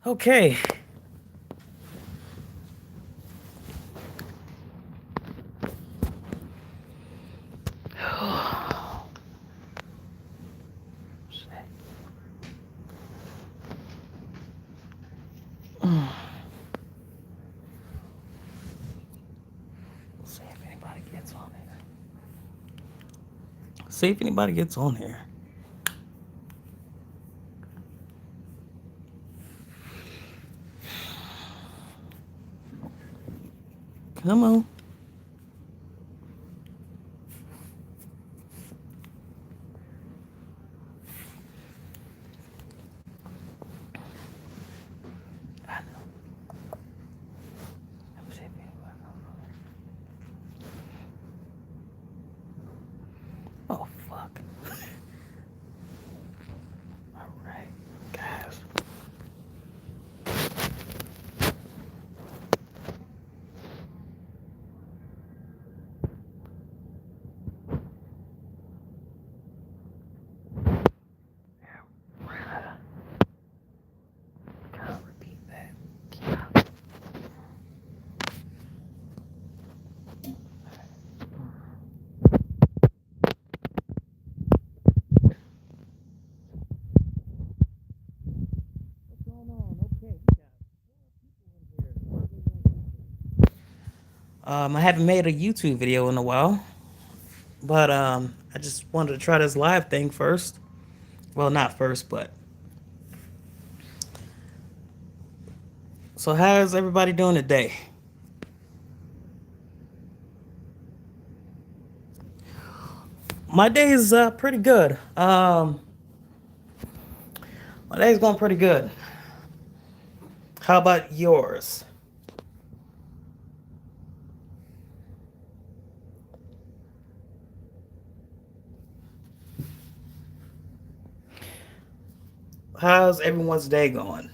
Okay. See if anybody gets on here. See if anybody gets on here. Come on. I know. Let me see if anybody comes on here. Oh, fuck. All right, guys. Can't repeat that. What's going on? Okay, we got 4 people in here. I haven't made a YouTube video in a while, but I just wanted to try this live thing first. Well, not first, but so how's everybody doing today? My day is pretty good. My day's going pretty good. How about yours? How's everyone's day going?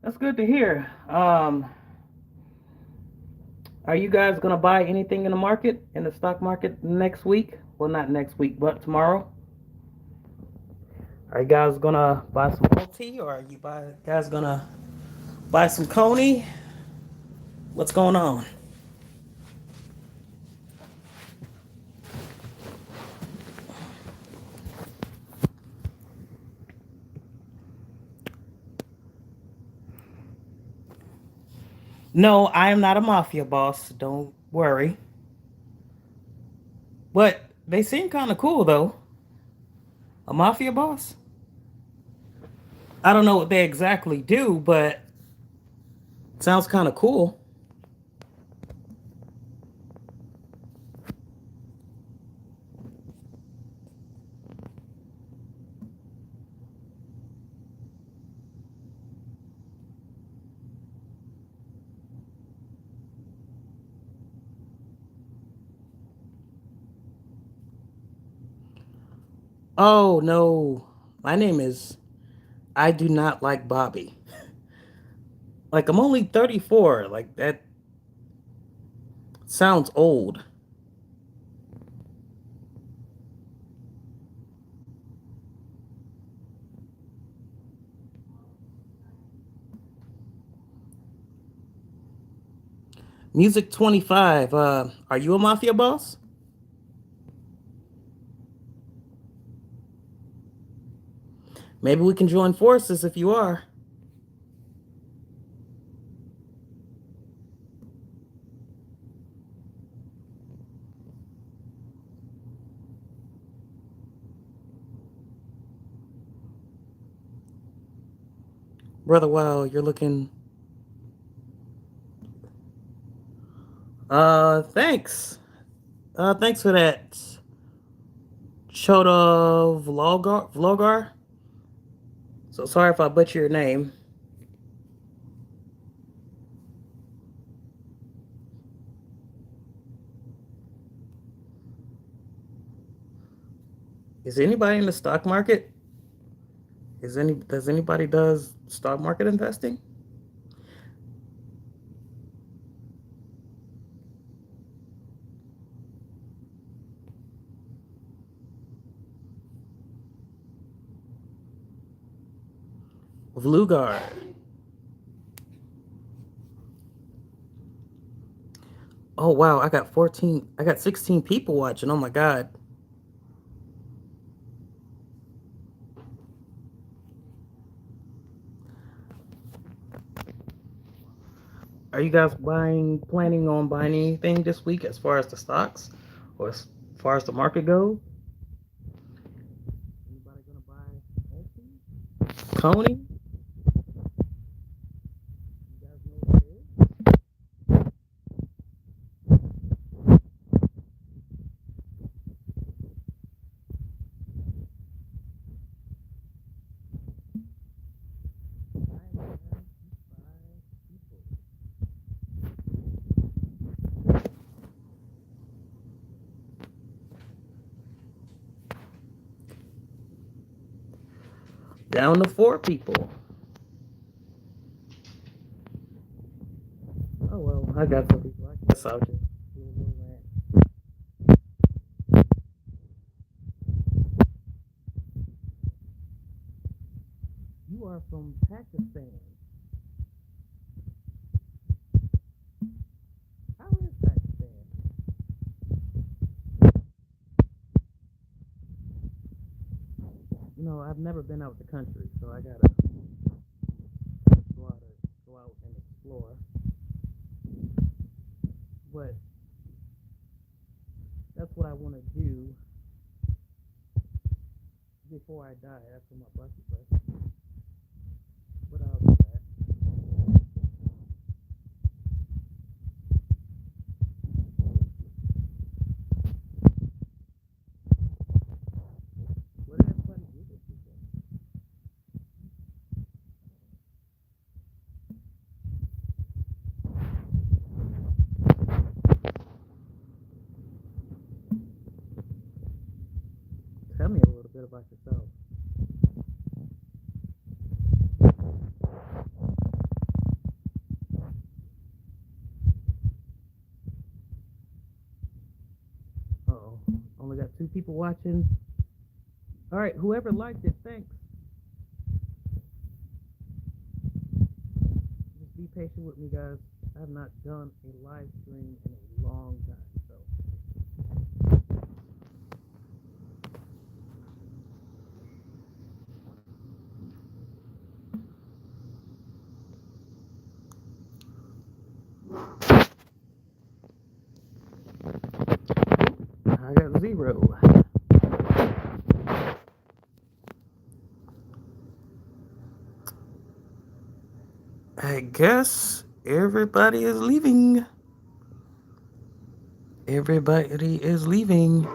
That's good to hear. Are you guys gonna buy anything in the market, in the stock market next week? Well, not next week, but tomorrow. Are you guys gonna buy some multi, or are guys gonna buy some Coney? What's going on? No, I am not a mafia boss. Don't worry. But they seem kind of cool though. A mafia boss? I don't know what they exactly do, but sounds kind of cool. Oh no, my name is. I do not like Bobby. Like I'm only 34. Like that sounds old. Music 25. Are you a mafia boss? Maybe we can join forces if you are. Brother, wow, you're looking. Thanks. Thanks for that. Choda Vlogar. So sorry if I butcher your name. Is anybody in the stock market? Does anybody does stock market investing? Vlugard. Oh wow, I got 14. I got 16 people watching. Oh my god. Are you guys planning on buying anything this week as far as the stocks or as far as the market goes? Anybody gonna buy Tony? You guys know what it is? Down to 4 people. Oh well, I got some people. I guess I'll just do a little rant. You are from Pakistan. How is Pakistan? I've never been out the country, so I gotta go out and explore. But that's what I want to do before I die after my bucket list. But I'll do that. What did everybody do this weekend? Tell me a little bit about yourself. Uh-oh. Only got 2 people watching. All right, whoever liked it, thanks. Just be patient with me, guys. I have not done a live stream in a long time, so. I got 0. I guess everybody is leaving. Everybody is leaving.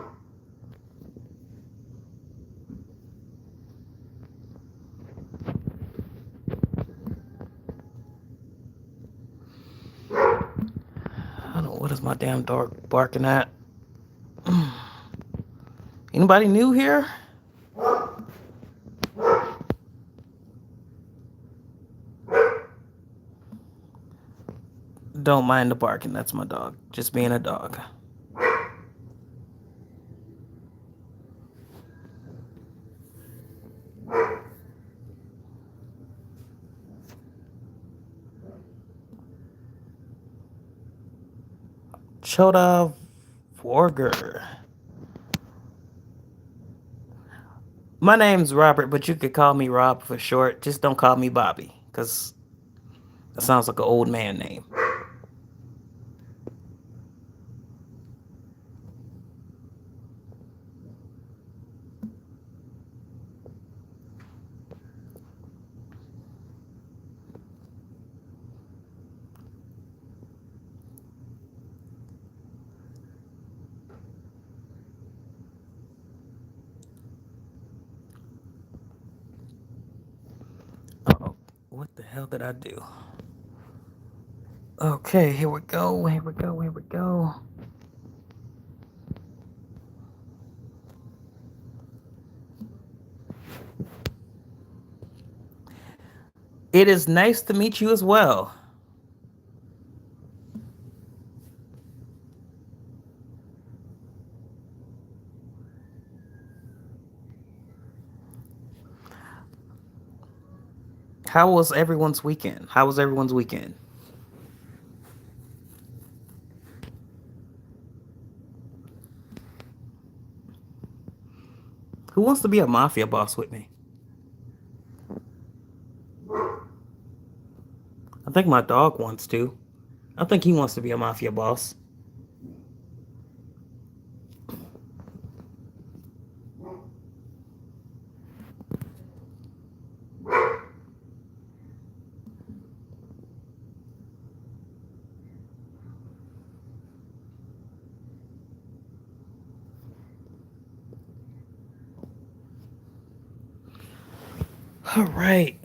I don't know what is my damn dog barking at. Anybody new here? Don't mind the barking. That's my dog. Just being a dog. Choda Forger. My name's Robert, but you could call me Rob for short. Just don't call me Bobby, because that sounds like an old man name. Uh-oh. What the hell did I do? Okay, here we go. Here we go. Here we go. It is nice to meet you as well. How was everyone's weekend? How was everyone's weekend? Who wants to be a mafia boss with me? I think my dog wants to. I think he wants to be a mafia boss. All right.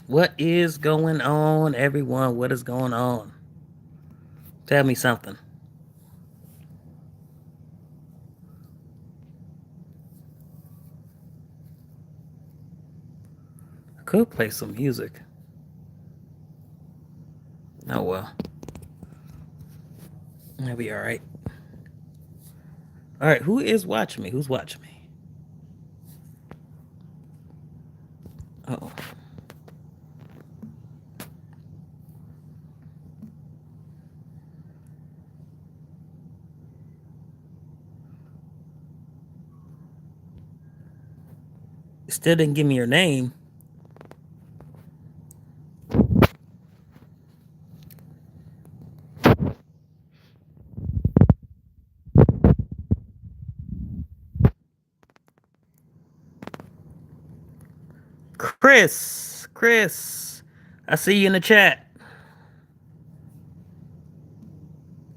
What is going on, everyone? What is going on? Tell me something. I could play some music. Oh well. That'll be alright. Alright, who is watching me? Who's watching me? Oh. Still didn't give me your name. Chris. Chris. I see you in the chat.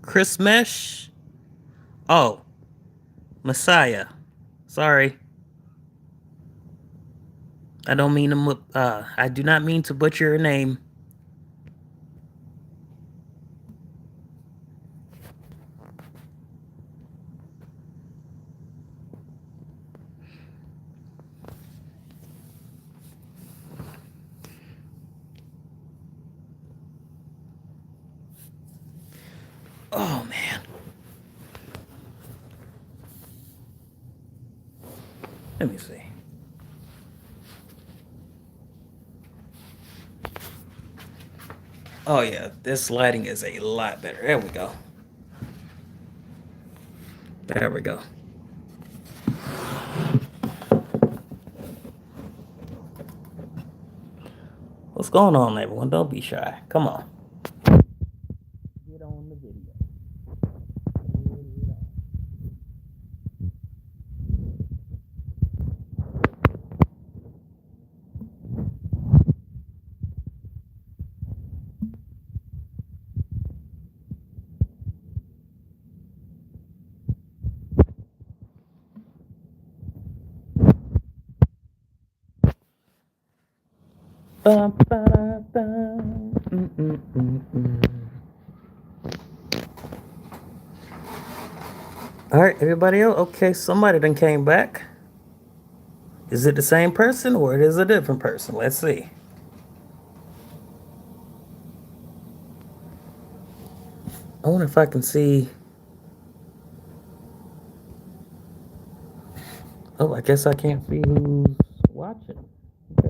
Chris Mesh. Oh. Messiah. Sorry. I do not mean to butcher your name. Oh man. Let me see. Oh yeah, this lighting is a lot better. There we go. There we go. What's going on, everyone? Don't be shy. Come on. Get on the video. Bum, ba, bum. All right, everybody else. Okay, somebody then came back. Is it the same person or it is a different person? Let's see. I wonder if I can see. Oh, I guess I can't see who's watching. Okay.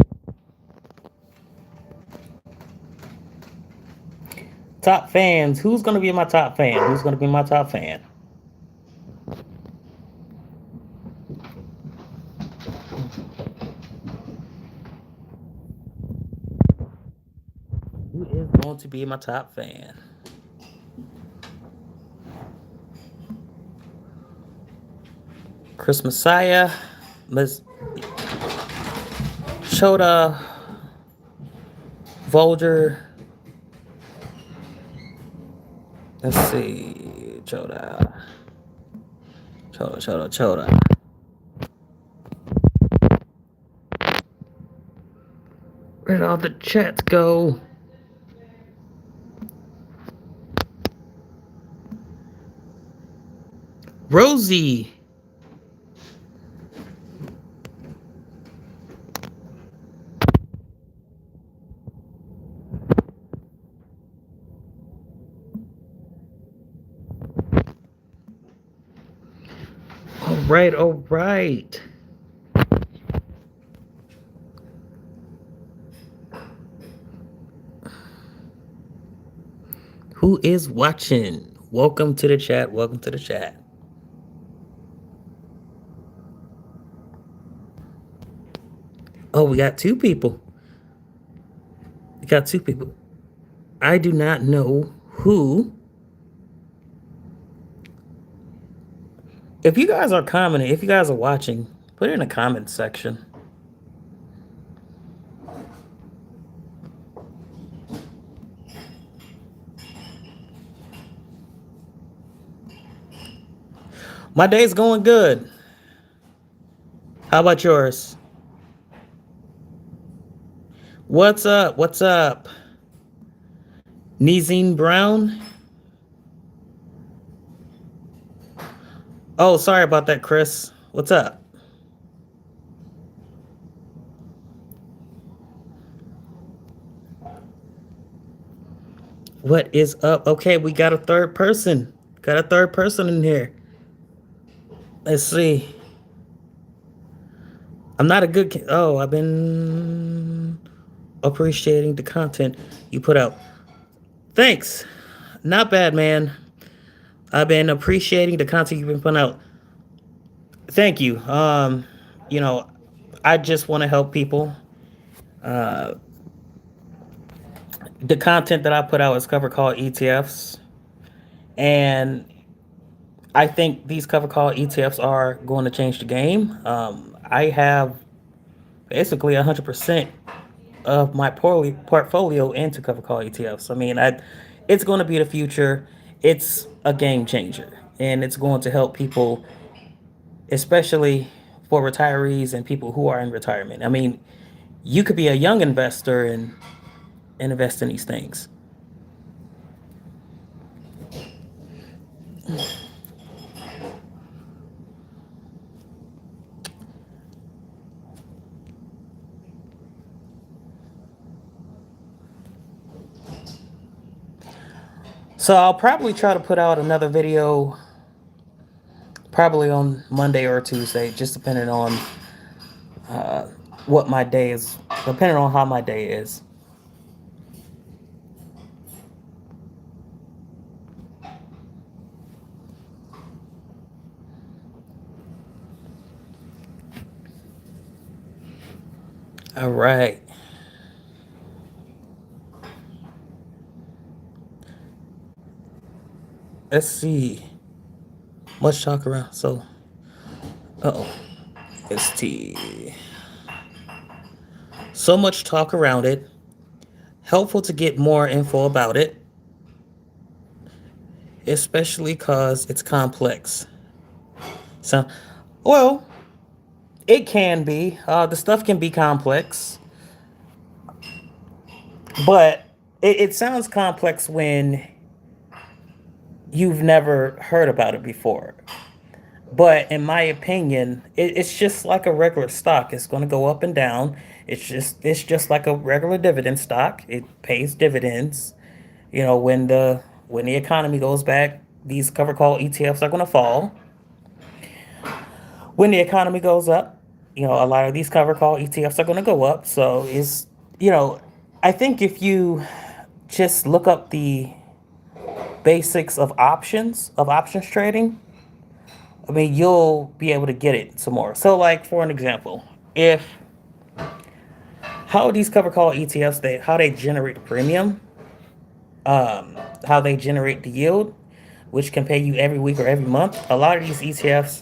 Top fans. Who's going to be my top fan? Who's going to be my top fan? Who is going to be my top fan? Chris Messiah, Miss Choda, Volger. Let's see. Choda. Where'd all the chats go? Rosie. All right. who is watching. Welcome to the chat. Welcome to the chat. Oh, we got two people. We got two people. I do not know who. If you guys are commenting, if you guys are watching, put it in the comment section. My day's going good. How about yours? What's up? What's up? Nizine Brown? Oh, sorry about that, Chris. What's up? What is up? Okay, we got a third person. Got a third person in here. Let's see. I'm not a good. Oh, I've been appreciating the content you put out. Thanks. Not bad, man. I've been appreciating the content you've been putting out. Thank you. You know, I just want to help people. Uh, the content that I put out is cover call ETFs, and I think these cover call ETFs are going to change the game. I have basically 100% of my portfolio into cover call ETFs. I mean, it's going to be the future. It's a game changer, and it's going to help people, especially for retirees and people who are in retirement. I mean, you could be a young investor and invest in these things. So I'll probably try to put out another video probably on Monday or Tuesday, just depending on uh, what my day is, depending on how my day is. All right. Let's see. Much talk around. So, oh, ST. So much talk around it. Helpful to get more info about it, especially because it's complex. So, well, it can be. The stuff can be complex, but it sounds complex when you've never heard about it before. But in my opinion, it's just like a regular stock. It's going to go up and down. It's just like a regular dividend stock. It pays dividends. You know, when the economy goes back, these cover call ETFs are going to fall. When the economy goes up, you know, a lot of these cover call ETFs are going to go up. So you know, I think if you just look up the basics of options trading, I mean, you'll be able to get it some more. So, like for an example, if how these cover call ETFs, how they generate the premium, how they generate the yield, which can pay you every week or every month. A lot of these ETFs,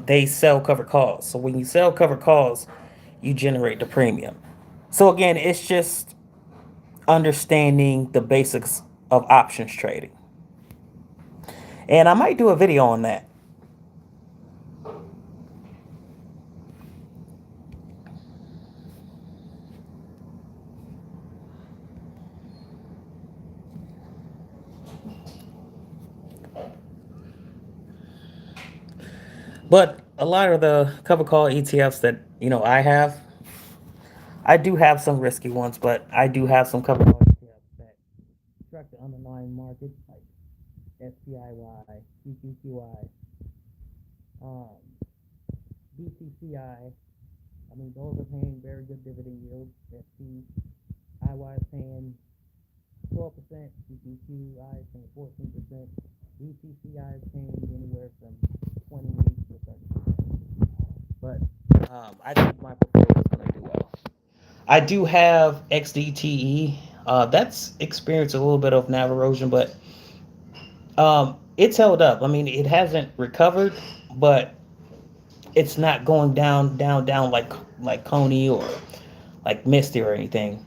they sell covered calls. So when you sell covered calls, you generate the premium. So again, it's just understanding the basics of options trading. And I might do a video on that. But a lot of the cover call ETFs that I do have some risky ones, but I do have some cover call ETFs that track the underlying market, like SPIY, CCQI, um, BCCI. I mean, those are paying very good dividend yields. SPIY is paying 12%, CQQI is paying 14%, BTCI is paying anywhere from 28 to 30%. But I think my portfolio is going to do well. I do have XDTE. That's experienced a little bit of nav erosion, but it's held up. I mean, it hasn't recovered, but it's not going down, down, down like Coney or like Misty or anything.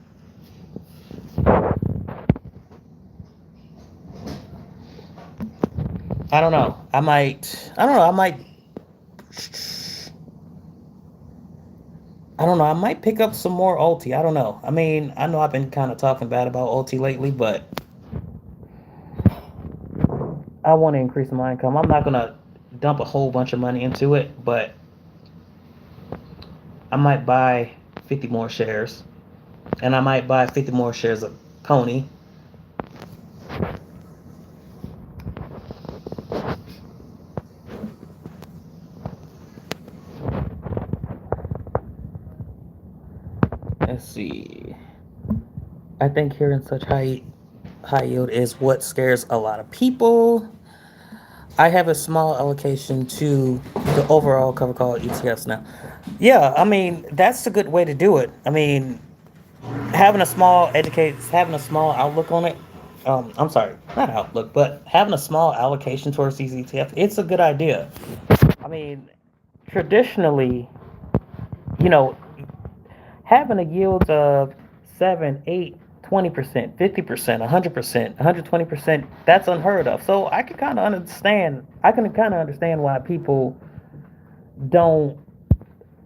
I don't know. I might. I don't know. I might. I don't know. I might pick up some more ulti. I don't know. I mean, I know I've been kind of talking bad about ulti lately, but I want to increase my income. I'm not gonna dump a whole bunch of money into it, but I might buy 50 more shares, and I might buy 50 more shares of Coney. Let's see. I think hearing such high yield is what scares a lot of people. I have a small allocation to the overall cover call ETFs now. Yeah, I mean that's a good way to do it. I mean, having a small outlook on it. I'm sorry, not outlook, but having a small allocation towards these ETFs. It's a good idea. I mean, traditionally, you know, having a yield of 7, 8, 20%, 50%, 100%, 120%, that's unheard of. So I can kind of understand. I can kind of understand why people don't.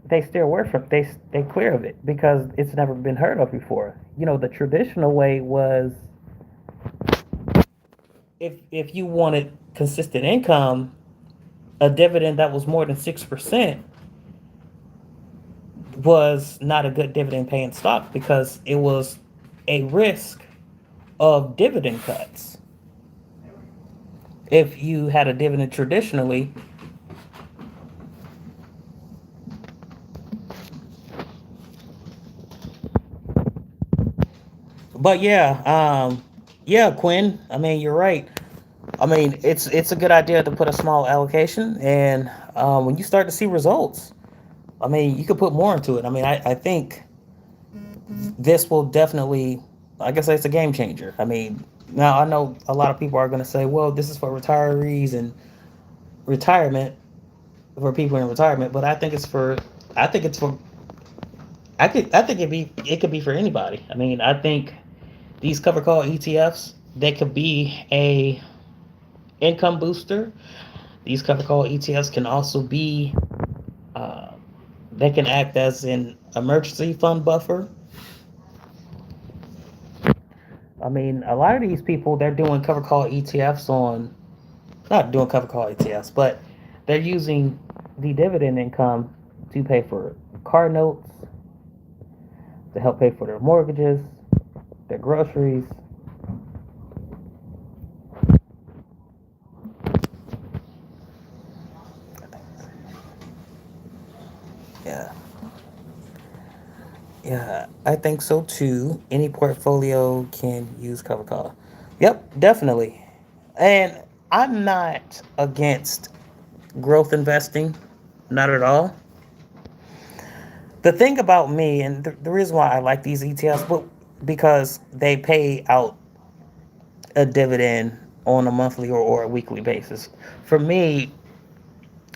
They steer away from. They clear of it because it's never been heard of before. The traditional way was if you wanted consistent income, a dividend that was more than 6% was not a good dividend paying stock because it was a risk of dividend cuts. If you had a dividend traditionally, but yeah, Quinn. I mean, you're right. I mean, it's a good idea to put a small allocation, and when you start to see results, I mean, you could put more into it. I mean, I think this will definitely, like I say, it's a game changer. I mean, now I know a lot of people are going to say, well, this is for retirees and retirement for people in retirement, but I think it's for, I think it could be for anybody. I mean, I think these cover call ETFs, they could be a income booster. These cover call ETFs can also be, uh, they can act as an emergency fund buffer. I mean, a lot of these people, they're doing cover call ETFs on, not doing cover call ETFs, but they're using the dividend income to pay for car notes, to help pay for their mortgages, their groceries. Yeah, yeah, I think so too. Any portfolio can use cover call. Yep, definitely. And I'm not against growth investing, not at all. The thing about me, and the reason why I like these ETFs, but because they pay out a dividend on a monthly or a weekly basis. For me,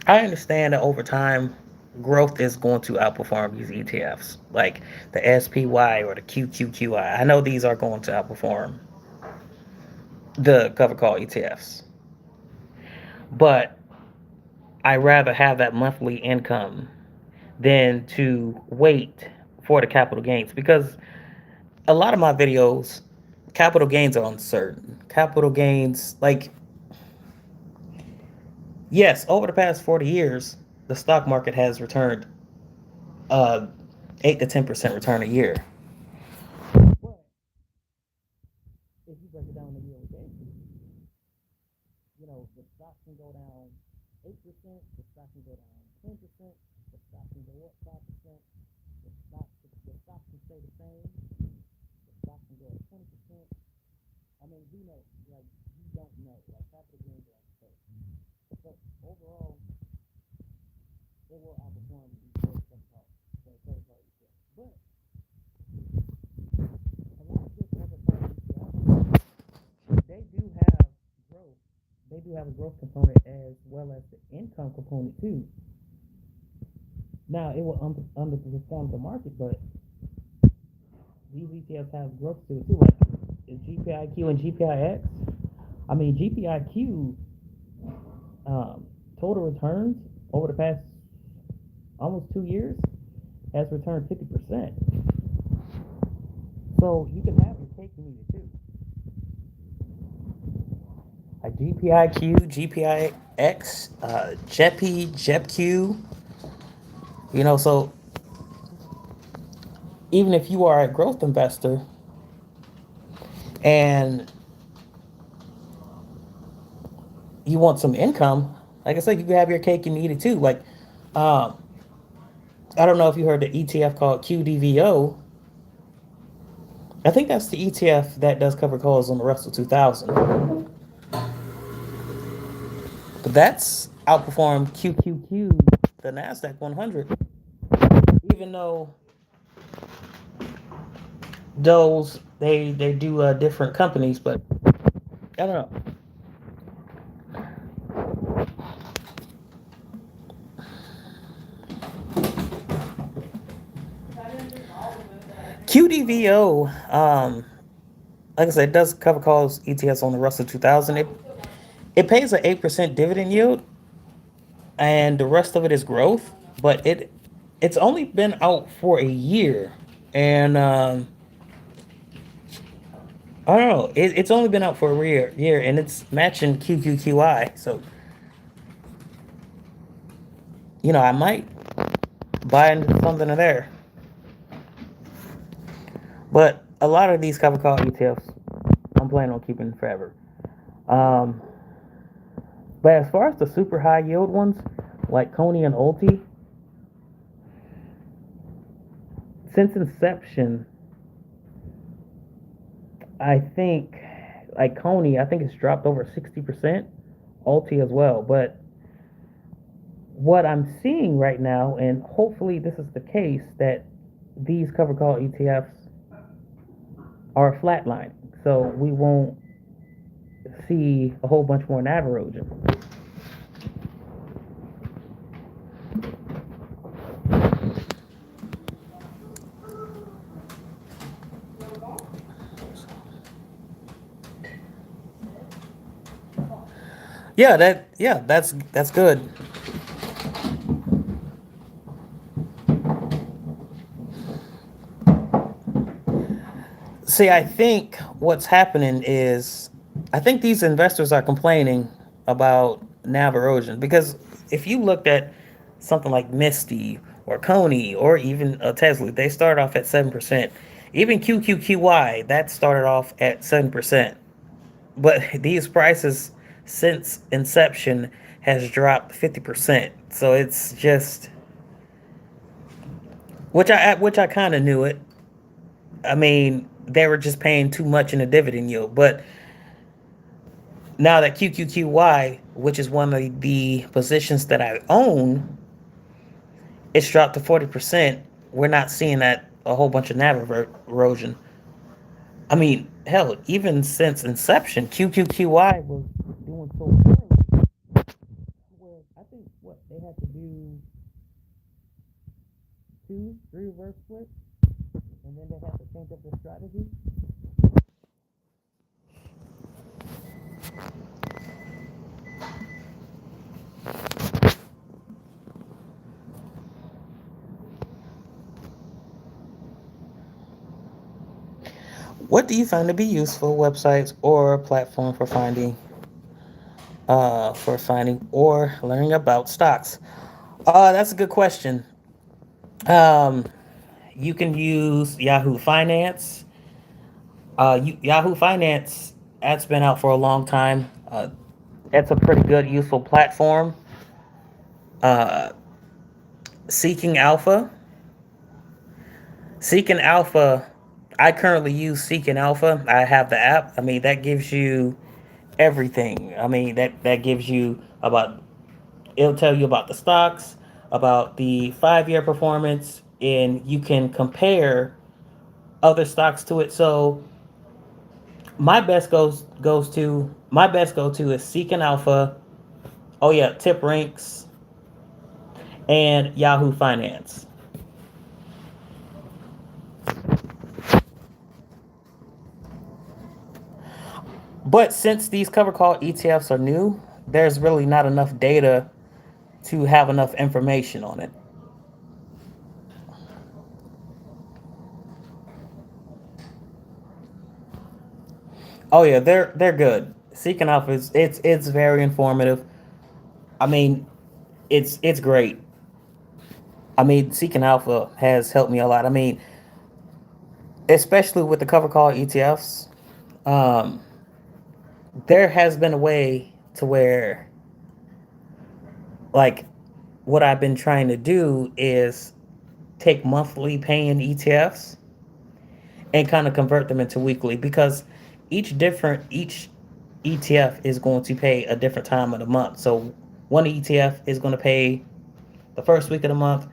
I understand that over time, growth is going to outperform these ETFs, like the SPY or the QQQI. I know these are going to outperform the cover call ETFs, but I rather have that monthly income than to wait for the capital gains because a lot of my videos, capital gains are uncertain. Capital gains, like, yes, over the past 40 years, the stock market has returned uh, 8 to 10% return a year. But if you break it down to yearly basis, the stock can go down 8%, the stock can go down 10%, the stock can go up 5%, the stock can stay the same, the stock can go up 20%, will outperform these growth ETFs. But a lot of this other ETFs, they do have growth. They do have a growth component as well as the income component too. Now it will underperform the market, but these ETFs have growth to it too, like GPIQ and GPIX. I mean, GPIQ total returns over the past almost 2 years has returned 50%. So you can have your cake and eat it too. Like GPIQ, GPIX, JEPI, JEPQ. So even if you are a growth investor and you want some income, like I said, you can have your cake and eat it too. Like, um, I don't know if you heard the ETF called QDVO. I think that's the ETF that does cover calls on the Russell 2000. But that's outperformed QQQ, the NASDAQ 100, even though those they do different companies, but I don't know. QDVO, like I said, it does cover calls ETFs on the Russell 2000. It pays an 8% dividend yield, and the rest of it is growth. But it's only been out for a year, and I don't know. It's only been out for a year, and it's matching QQQI. So I might buy into something there. But a lot of these cover call ETFs, I'm planning on keeping forever. Um, but as far as the super high yield ones, like Coney and Ulti, since inception, I think, like Coney, I think it's dropped over 60%. Ulti as well. But what I'm seeing right now, and hopefully this is the case, that these cover call ETFs are flatlining. So we won't see a whole bunch more NAV erosion. That's good. See, I think what's happening is I think these investors are complaining about NAV erosion because if you looked at something like Misty or Coney or even a Tesla, they start off at 7%. Even QQQY, that started off at 7%. But these prices since inception has dropped 50%. So it's just which I kind of knew it. I mean, they were just paying too much in a dividend yield. But now that QQQY, which is one of the positions that I own, it's dropped to 40%. We're not seeing that a whole bunch of NAV erosion. I mean, hell, even since inception, QQQY was doing so well. Where I think what they had to do two, three reverse splits, and then they have to change up their strategy. What do you find to be useful websites or platform for finding or learning about stocks? That's a good question. Um, you can use Yahoo Finance. Yahoo Finance, that's been out for a long time. It's a pretty good, useful platform. Uh, Seeking Alpha. Seeking Alpha, I currently use Seeking Alpha. I have the app. I mean, that gives you everything. I mean, that gives you about, it'll tell you about the stocks, about the 5 year performance, and you can compare other stocks to it. So my best go to is Seeking Alpha. Oh yeah, Tip Ranks and Yahoo Finance. But since these cover call ETFs are new, there's really not enough data to have enough information on it. Oh yeah, they're good. Seeking Alpha is it's very informative. I mean, it's great. I mean, Seeking Alpha has helped me a lot. I mean, especially with the cover call ETFs, um, there has been a way to where, like, what I've been trying to do is take monthly paying ETFs and kind of convert them into weekly, because each ETF is going to pay a different time of the month. So one ETF is going to pay the first week of the month.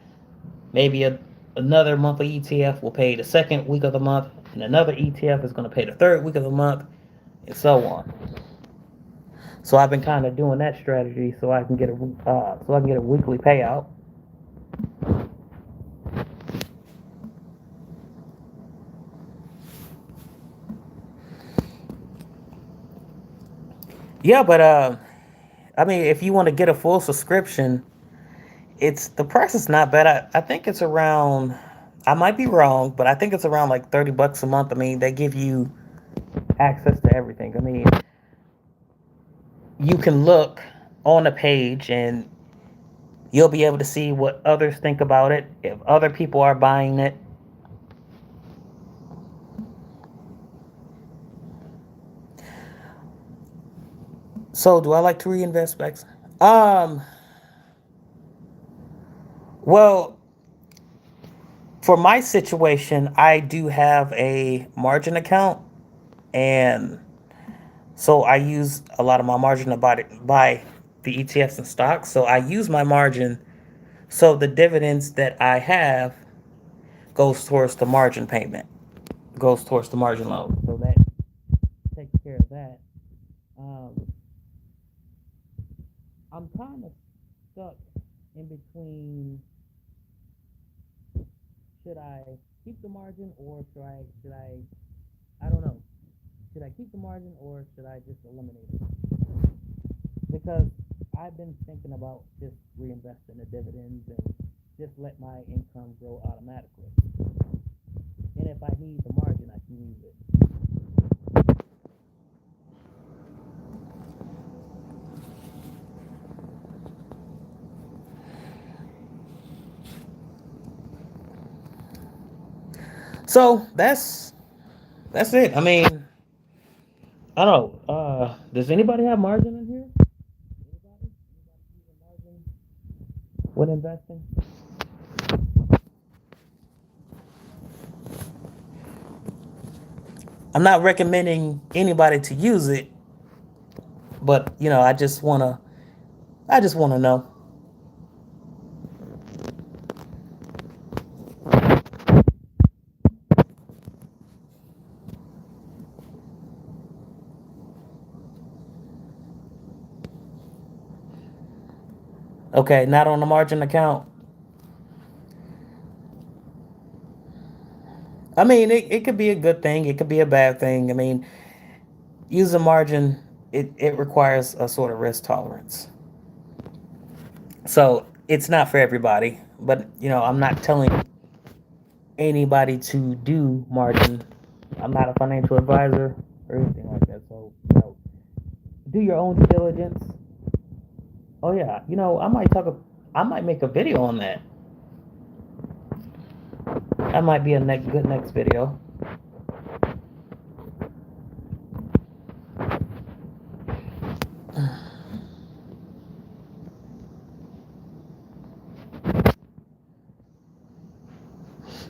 Maybe another monthly ETF will pay the second week of the month, and another ETF is going to pay the third week of the month, and so on. So I've been kind of doing that strategy so I can get a weekly payout. Yeah, but I mean, if you want to get a full subscription, it's the price is not bad. I think it's around. I might be wrong, but I think it's around like $30 a month. I mean, they give you access to everything. I mean, you can look on a page and you'll be able to see what others think about it. If other people are buying it. So, do I like to reinvest back? Um, well, for my situation, I do have a margin account, and so I use a lot of my margin to buy the ETFs and stocks. So I use my margin. So the dividends that I have goes towards the margin payment, goes towards the margin loan. So that takes care of that. Um, I'm kind of stuck in between. Should I keep the margin, or I don't know. Should I keep the margin, or should I just eliminate it? Because I've been thinking about just reinvesting the dividends and just let my income grow automatically. And if I need the margin, I can use it. So that's it. I mean, I don't know. Does anybody have margin in here? Anybody? Anybody using margin when investing? I'm not recommending anybody to use it, but I just wanna know. Okay, not on the margin account. I mean, it could be a good thing. It could be a bad thing. I mean, using margin, it requires a sort of risk tolerance. So it's not for everybody. But I'm not telling anybody to do margin. I'm not a financial advisor or anything like that. So do your own due diligence. Oh yeah, I might make a video on that. That might be a good next video.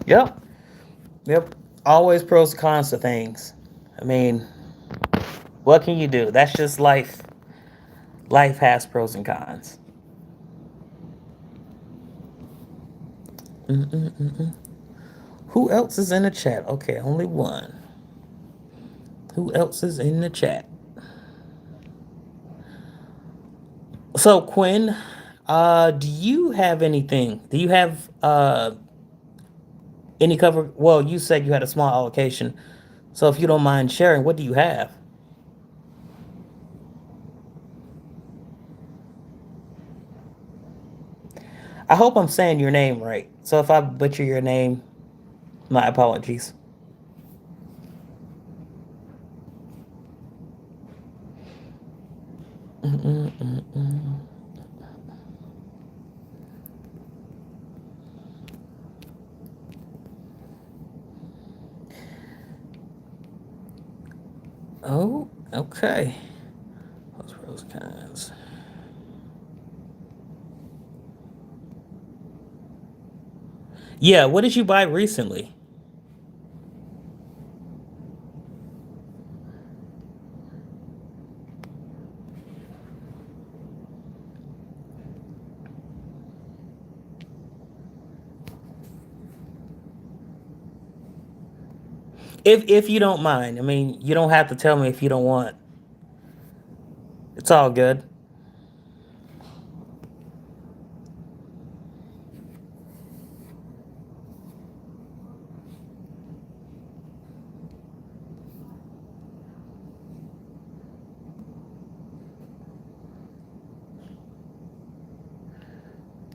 Yep, yep. Always pros and cons to things. I mean, what can you do? That's just life. Life has pros and cons. Mm-mm-mm-mm. Who else is in the chat? Okay, only one. Who else is in the chat? So Quinn, do you have anything? Do you have any cover? Well, you said you had a small allocation. So if you don't mind sharing, what do you have? I hope I'm saying your name right. So if I butcher your name, my apologies. Mm-mm-mm-mm. Oh, okay. Those rose kinds. Yeah, what did you buy recently? If you don't mind. I mean, you don't have to tell me if you don't want. It's all good.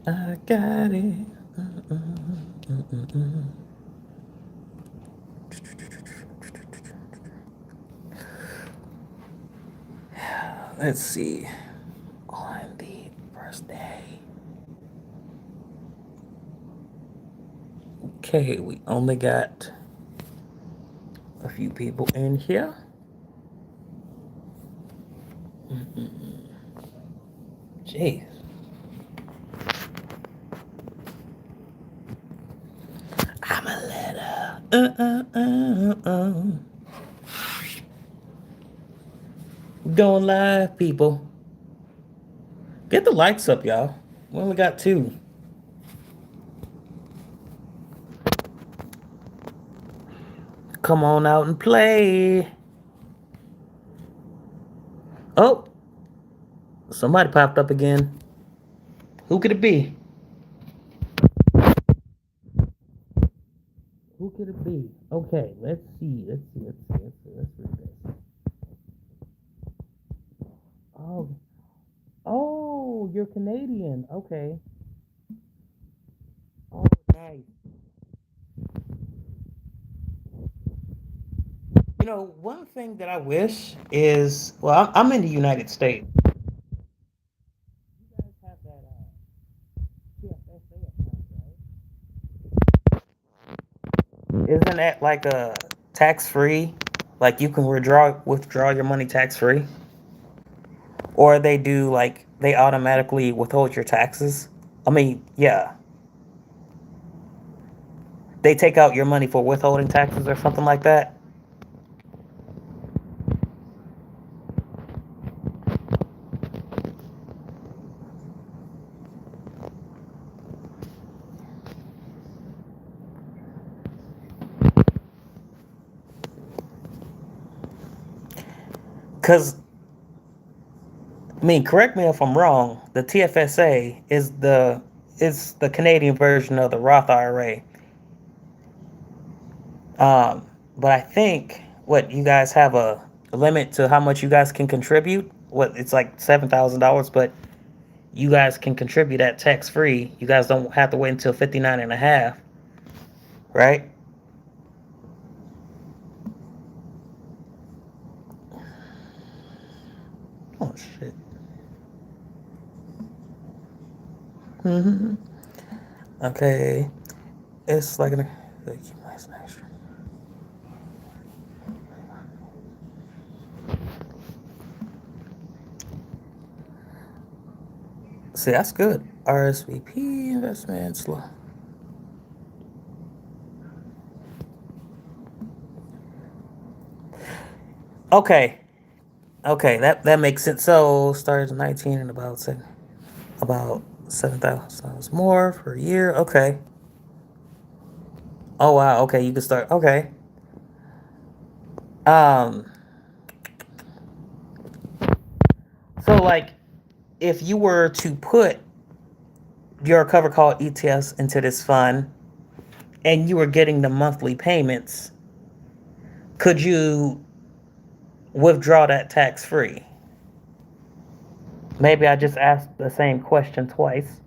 I got it. Mm-mm-mm. Let's see. On the first day. Okay, we only got a few people in here. Jeez. I'm a letter. Going live, people. Get the likes up, y'all. We only got two. Come on out and play. Oh, somebody popped up again. Who could it be? Who could it be? Okay, let's see. Let's read this. Oh, oh, you're Canadian. Okay. Oh, nice. You know, one thing that I wish is, well, I'm in the United States. You guys have that TFSA account, right? Isn't that like a tax free? Like you can withdraw your money tax free, or they do like they automatically withhold your taxes. I mean, yeah, they take out your money for withholding taxes or something like that. Cause I mean, correct me if I'm wrong. The TFSA is the Canadian version of the Roth IRA. Um, but I think what you guys have a limit to how much you guys can contribute. What it's like $7,000, but you guys can contribute that tax free. You guys don't have to wait until 59 and a half, right? Oh shit. Hmm. Okay, it's like an. See, that's good. RSVP investments. Okay, okay, that makes sense. So starts 19 and about 7,000 more per year. Okay. Oh wow. Okay, you can start. Okay. Um. So like, if you were to put your cover call ETFs into this fund, and you were getting the monthly payments, could you withdraw that tax free? Maybe I just asked the same question twice.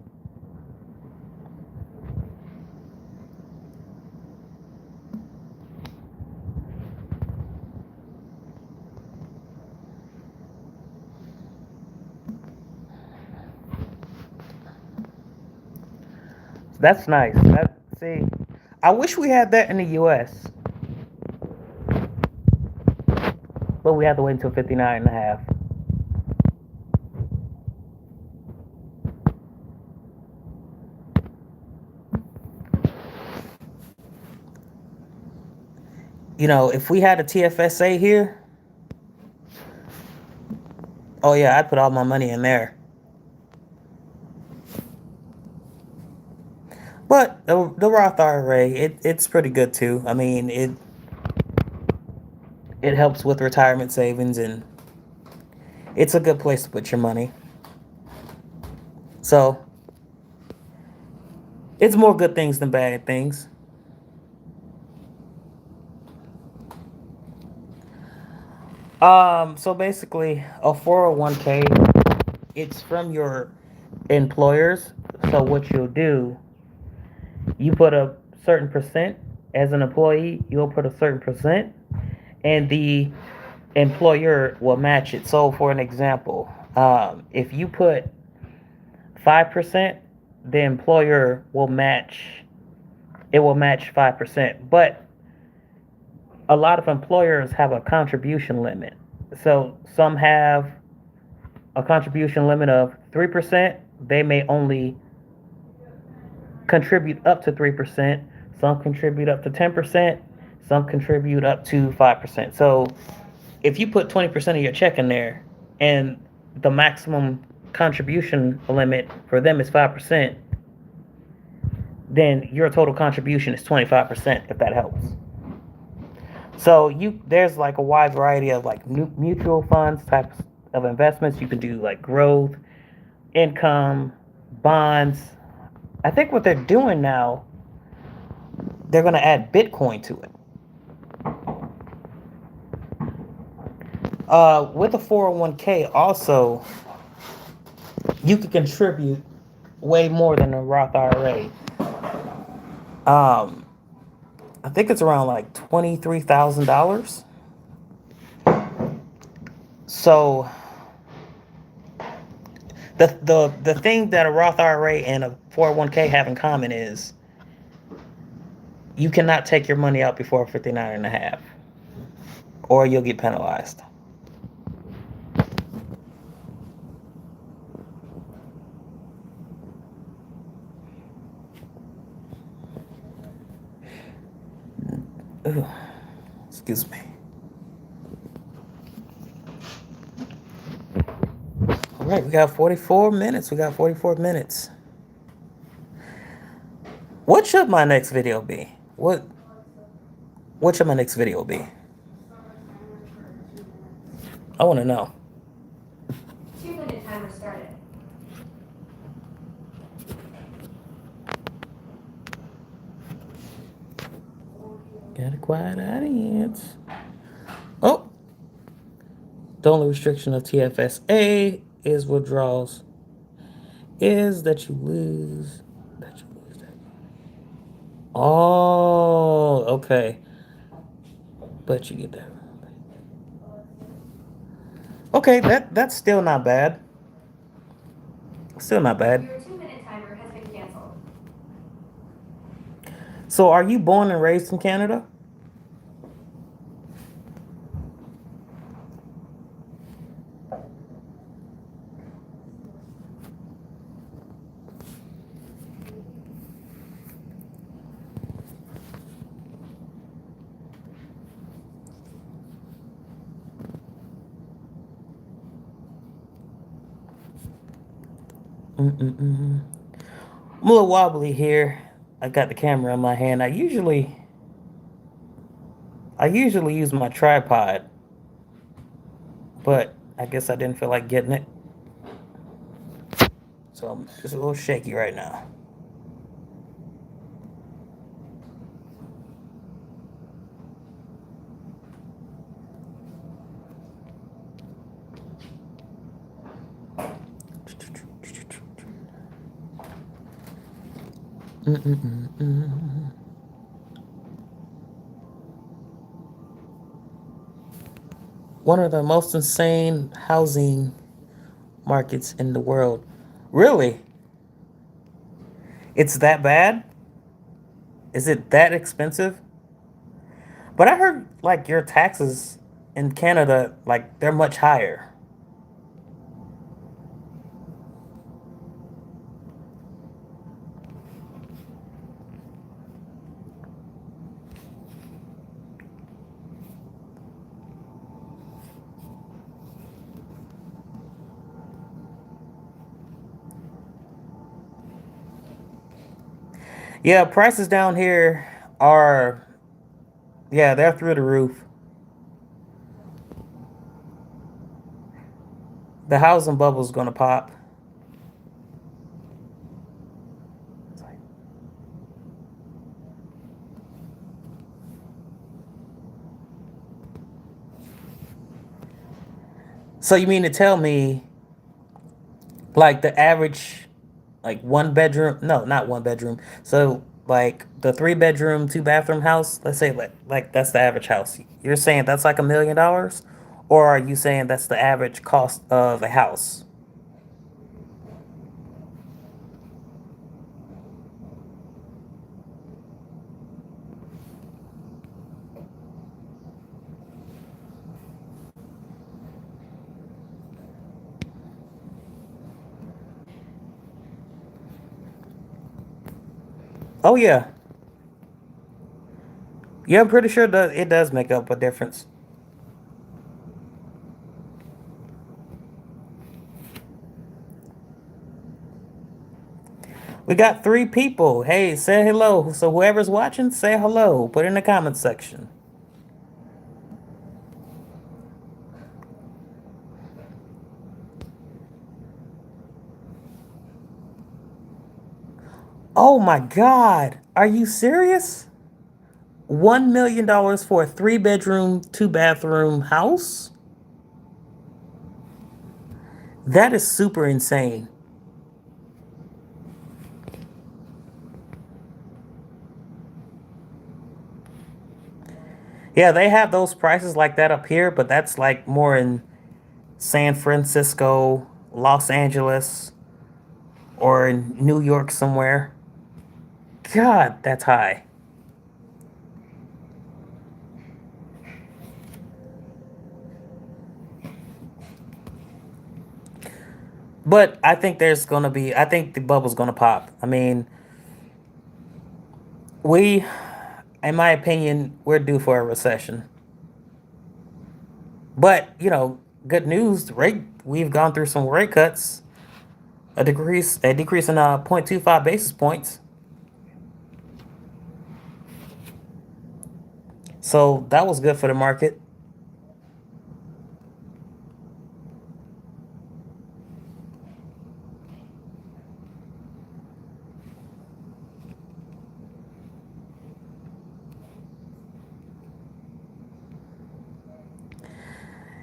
That's nice. That see, I wish we had that in the U.S., but we have to wait until 59 and a half. You know, if we had a TFSA here, oh yeah, I'd put all my money in there. But the Roth IRA, it's pretty good too. I mean, it helps with retirement savings, and it's a good place to put your money. So it's more good things than bad things. So basically, a 401k, it's from your employers. So what you'll do, you put a certain percent as an employee. You'll put a certain percent, and the employer will match it. So for an example, if you put 5%, the employer will match. It will match 5%, but a lot of employers have a contribution limit. So some have a contribution limit of 3%. They may only contribute up to 3%. Some contribute up to 10%. Some contribute up to 5%. So if you put 20% of your check in there and the maximum contribution limit for them is 5%, then your total contribution is 25%, if that helps. So there's like a wide variety of like mutual funds types of investments. You can do like growth, income, bonds. I think what they're doing now, they're going to add Bitcoin to it. With a 401k, also, you can contribute way more than a Roth IRA. Um, I think it's around like $23,000. So the thing that a Roth IRA and a 401k have in common is you cannot take your money out before 59 and a half, or you'll get penalized. Ooh, excuse me. All right, we got 44 minutes. We got 44 minutes. What should my next video be? What should my next video be? I want to know. 2-minute timer started. Got a quiet audience. Oh, the only restriction of TFSA is withdrawals. Is that you lose. That you lose that. Oh, okay. But you get that. Okay, that's still not bad. Still not bad. Your 2-minute timer has been canceled. So, are you born and raised in Canada? Mm-mm-mm. I'm a little wobbly here. I got the camera in my hand. I usually I usually use my tripod, but I guess I didn't feel like getting it. So I'm just a little shaky right now. Mm-mm-mm-mm. One of the most insane housing markets in the world. Really? It's that bad? Is it that expensive? But I heard like your taxes in Canada, like they're much higher. Yeah, prices down here are, yeah, they're through the roof. The housing bubble's gonna pop. So you mean to tell me like the average like one bedroom, no, not one bedroom. So like the 3 bedroom, 2 bathroom house, let's say like that's the average house. You're saying that's like $1 million? Or are you saying that's the average cost of a house? Oh yeah. Yeah, I'm pretty sure that it does make up a difference. We got 3 people. Hey, say hello. So whoever's watching, say hello. Put it in the comments section. Oh my God. Are you serious? $1 million for a 3 bedroom, 2 bathroom house? That is super insane. Yeah, they have those prices like that up here, but that's like more in San Francisco, Los Angeles, or in New York somewhere. God, that's high. But I think I think the bubble's gonna pop. I mean, we, in my opinion, we're due for a recession. But, good news, we've gone through some rate cuts, a decrease in 0.25 basis points. So that was good for the market.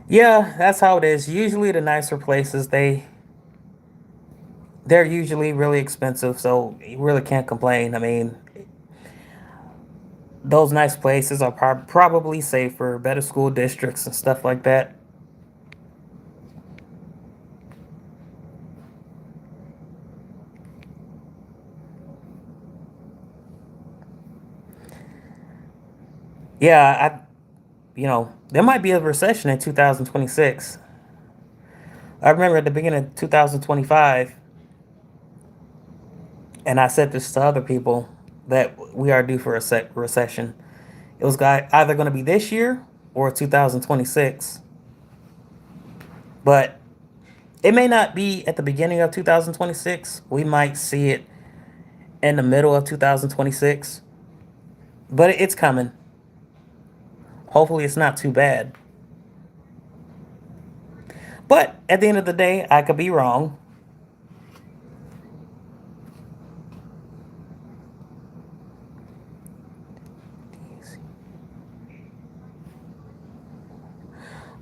Yeah, that's how it is. Usually the nicer places, they're usually really expensive, so you really can't complain. I mean, those nice places are probably safer, better school districts and stuff like that. Yeah, there might be a recession in 2026. I remember at the beginning of 2025, and I said this to other people that we are due for a recession. It was either going to be this year or 2026, but it may not be at the beginning of 2026. We might see it in the middle of 2026, but it's coming. Hopefully, it's not too bad. But at the end of the day, I could be wrong.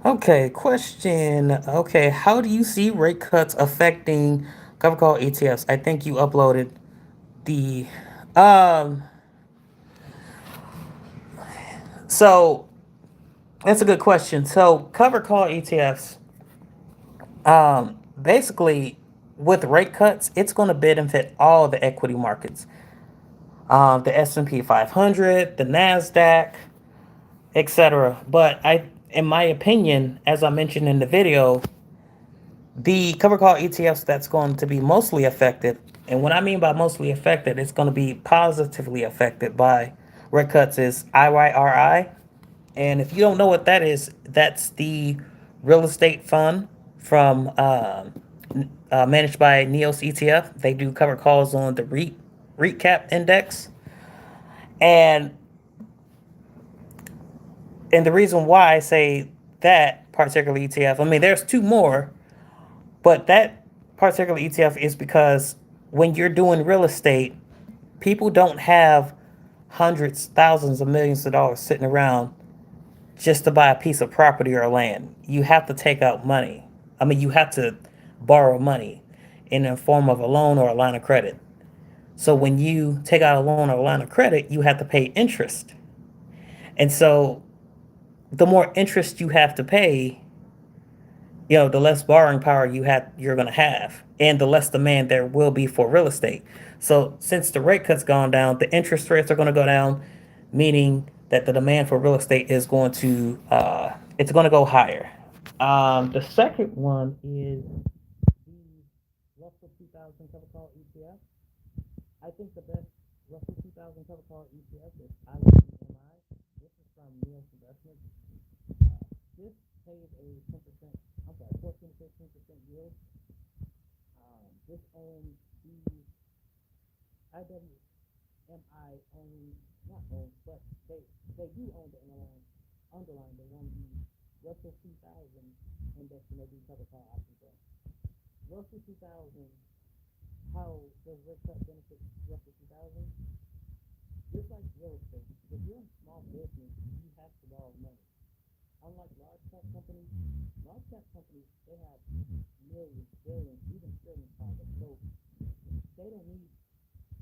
Okay, question. Okay, how do you see rate cuts affecting cover call ETFs? I think you uploaded the. Um, so that's a good question. So cover call ETFs, basically, with rate cuts, it's going to benefit all the equity markets, the S&P 500, the Nasdaq, etc. But in my opinion, as I mentioned in the video, the cover call ETFs that's going to be mostly affected, and what I mean by mostly affected, it's going to be positively affected by rate cuts is IYRI. And if you don't know what that is, that's the real estate fund from managed by Neos ETF. They do cover calls on the REIT cap index, and the reason why I say that particular ETF, I mean, there's two more, but that particular ETF is because when you're doing real estate, people don't have hundreds, thousands of millions of dollars sitting around just to buy a piece of property or land. You have to take out money. I mean, you have to borrow money in the form of a loan or a line of credit. So when you take out a loan or a line of credit, you have to pay interest. And so the more interest you have to pay, the less borrowing power you're going to have, and the less demand there will be for real estate. So since the rate cuts gone down, the interest rates are going to go down, meaning that the demand for real estate is going to it's going to go higher. The second one is the Russell 2000 cover call ETF. I think the best Russell 2000 cover call ETF is ICMI. This is from Neos Investments. This pays a 10%, I'm sorry, 14 to 15% yield. This owns the IWMI own, not own, but they do own the underlying. They own the Russell 2000 index, and they do cover call options there. Russell 2000, how does rate cut benefit Russell 2000? Just like real estate, if you're in small business, you have to borrow money. Unlike large cap companies, they have millions, billions, even trillions dollars. So they don't need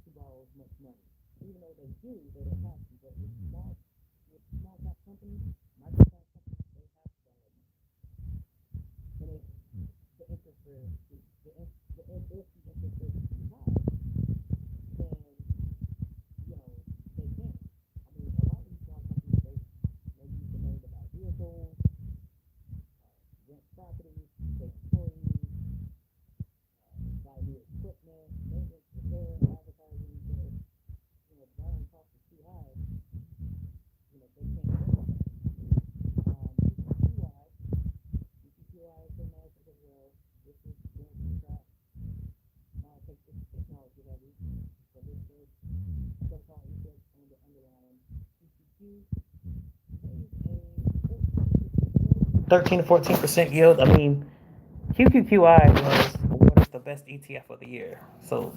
to borrow as much money. Even though they do, they don't have to. But with small cap companies, micro cap companies, they have to borrow money. And if the interest rate, if the interest rate is too high, then they can't. I mean, a lot of these small companies, they use the money to buy vehicles, rent properties, pay employees, buy new equipment, maintenance, repair, advertising. So if the borrowing cost is too high, they can't afford that. CCQI, CCQI is been nice as well. This is going to track it's technology heavy. So this is so-called index on the underlying CCQ. 13 to 14% yield. I mean, QQQI was awarded the best ETF of the year. So,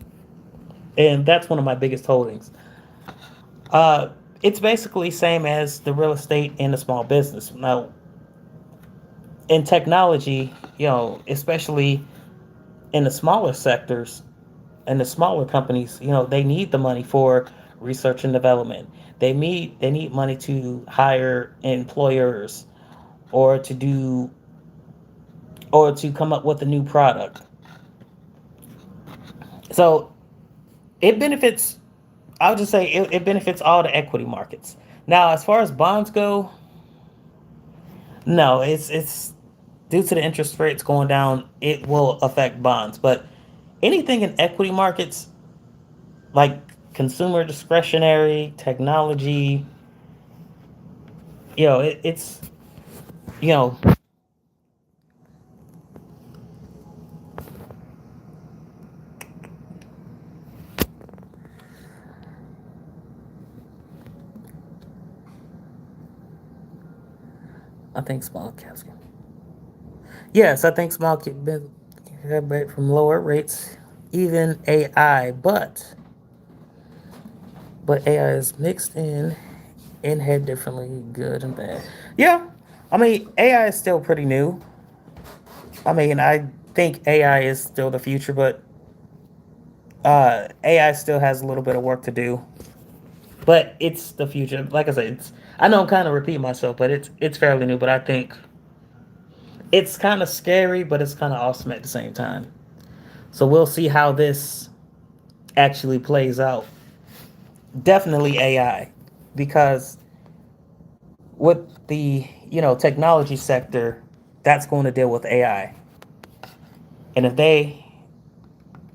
and that's one of my biggest holdings. It's basically same as the real estate and the small business. Now, in technology, especially in the smaller sectors and the smaller companies, they need the money for research and development. They need money to hire employers or to do or to come up with a new product. So it benefits. I'll just say it benefits all the equity markets. Now, as far as bonds go, no, it's due to the interest rates going down, it will affect bonds. But anything in equity markets, like consumer discretionary, technology, it's you know I think small caps. Yes, I think small caps benefit from lower rates, even AI, but AI is mixed in head differently, good and bad. Yeah, I mean AI is still pretty new. I mean I think AI is still the future, but AI still has a little bit of work to do. But it's the future. Like I said, it's I know I'm kind of repeating myself, but it's fairly new. But I think it's kind of scary, but it's kind of awesome at the same time. So we'll see how this actually plays out. Definitely AI, because with the technology sector, that's going to deal with AI. And if they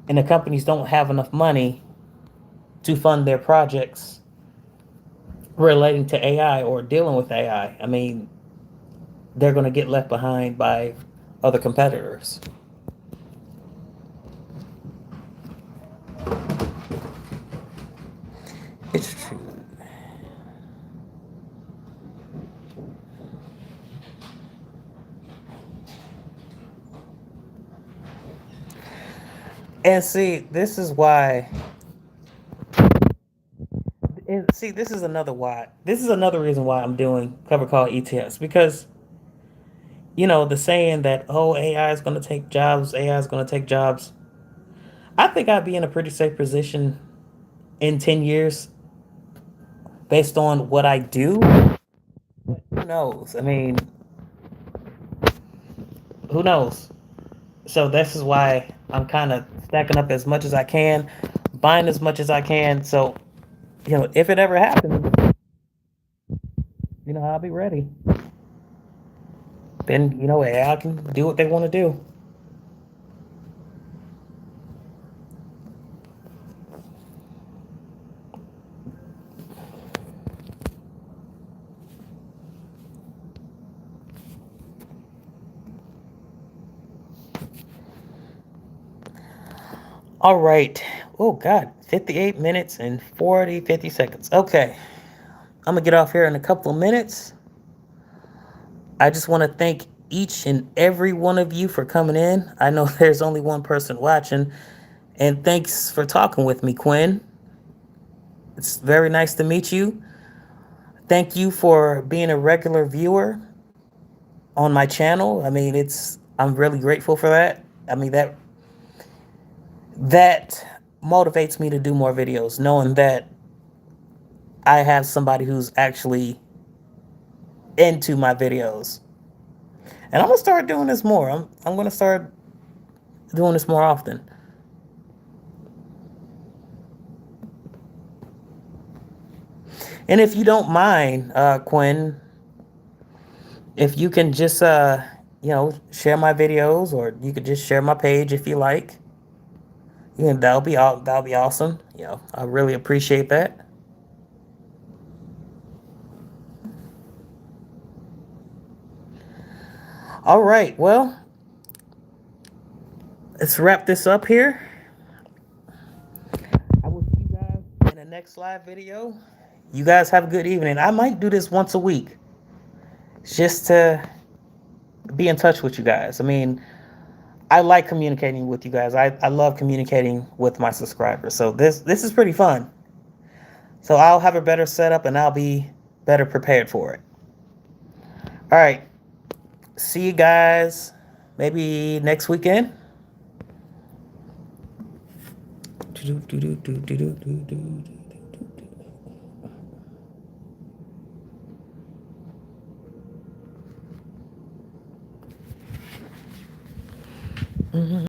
and the companies don't have enough money to fund their projects relating to AI or dealing with AI, I mean, they're going to get left behind by other competitors. It's true. And see, this is why. And see, this is another why. This is another reason why I'm doing cover call ETFs, because the saying that AI is going to take jobs, AI is going to take jobs. I think I'd be in a pretty safe position in 10 years based on what I do. But who knows? I mean, who knows? So this is why I'm kind of stacking up as much as I can, buying as much as I can. So if it ever happens, I'll be ready. Then AI can do what they want to do. All right. Oh God, 58 minutes and 50 seconds. Okay, I'm gonna get off here in a couple of minutes. I just want to thank each and every one of you for coming in. I know there's only one person watching, and thanks for talking with me, Quinn. It's very nice to meet you. Thank you for being a regular viewer on my channel. I mean, I'm really grateful for that. I mean that motivates me to do more videos, knowing that I have somebody who's actually into my videos. And I'm gonna start doing this more. I'm gonna start doing this more often. And if you don't mind, Quinn, if you can just share my videos, or you could just share my page if you like. That'll be awesome. I really appreciate that. All right, well, let's wrap this up here. I will see you guys in the next live video. You guys have a good evening. I might do this once a week just to be in touch with you guys. I mean, I like communicating with you guys. I love communicating with my subscribers. So this is pretty fun. So I'll have a better setup and I'll be better prepared for it. All right. See you guys maybe next weekend.